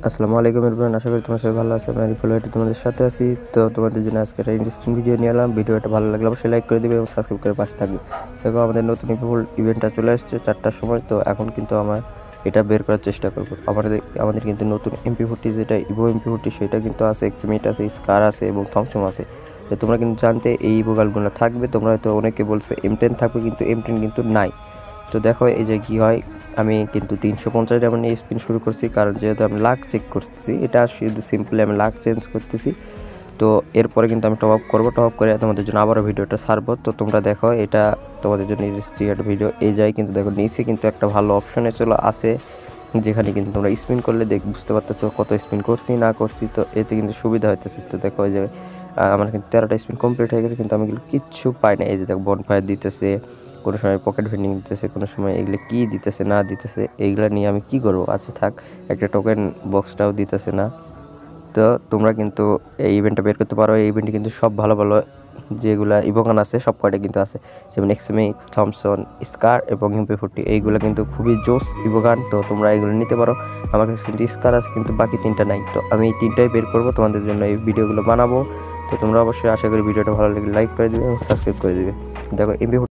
আসসালামু আলাইকুম এভরিওয়ান, আশা করি তোমরা সবাই ভালো আছো। আমি আরিফুল ভাই তোমাদের সাথে আছি। তো তোমাদের জন্য আজকে একটা ইন্টারেস্টিং ভিডিও নিয়ে এলাম। ভিডিওটা ভালো লাগলে অবশ্যই লাইক করে দিবে এবং সাবস্ক্রাইব করে পাশে থাকবে। দেখো, আমাদের নতুন ইভেন্টটা চলে আসছে 4টার সময়। তো এখন কিন্তু আমার এটা বের করার চেষ্টা করবো। আমাদের কিন্তু নতুন MP40 যেটা ইভো MP40 সেটা কিন্তু আছে, এক্সট্রিমিট আছে, স্কার আছে এবং থমসম আছে। তো তোমরা কিন্তু জানতে এই ইভো গানগুলো থাকবে। তোমরা হয়তো অনেকে বলছে M10 থাকবে, কিন্তু M10 কিন্তু নাই। তো দেখো এই যে কি হয়, আমি কিন্তু 350 ডায়মন্ড নিয়ে স্পিন শুরু করছি, কারণ যেহেতু আমি লাক চেক করতেছি, এটা শুধু সিম্পলি আমি লাক চেঞ্জ করতেছি। তো এরপরে কিন্তু আমি টপ আপ করবো, টপ আপ করে তোমাদের জন্য আবারও ভিডিওটা ছাড়বো। তো তোমরা দেখো, এটা তোমাদের জন্য একটা ভিডিও। এই যায় কিন্তু দেখো নিচে কিন্তু একটা ভালো অপশনে চলে আসে, যেখানে কিন্তু তোমরা স্পিন করলে বুঝতে পারতেছো কত স্পিন করছি না করছি। তো এতে কিন্তু সুবিধা হইতেছে। তো দেখো এই যে আমার কিন্তু 13টা স্পিন কমপ্লিট হয়ে গেছে, কিন্তু আমি এগুলো কিচ্ছু পাই না। এই যে দেখো বনফায়ার দিতেছে, কোনো সময় পকেট ভেন্ডিং দিতেছে, কোনো সময় এগুলো কি দিতেছে না দিতেছে, এইগুলো নিয়ে আমি কি করবো। আচ্ছা থাক, একটা টোকেন বক্সটাও দিতেছে না। তো তোমরা কিন্তু এই ইভেন্টটা বের করতে পারো। এই ইভেন্টে কিন্তু সব ভালো ভালো যেগুলো ইভোগান আছে সব কয়টা কিন্তু আছে, যেমন এক্সএমই, থমসন, স্কার এবং MP40। এইগুলো কিন্তু খুবই জোস ইভোগান। তো তোমরা এগুলো নিতে পারো। আমার কাছে কিন্তু স্কার আছে, কিন্তু বাকি 3টা নাই। তো আমি এই 3টাই বের করবো, তোমাদের জন্য এই ভিডিওগুলো বানাবো। তো তোমরা অবশ্যই, আশা করি ভিডিওটা ভালো লাগলে লাইক করে দিবে এবং সাবস্ক্রাইব করে দিবে। দেখো MP40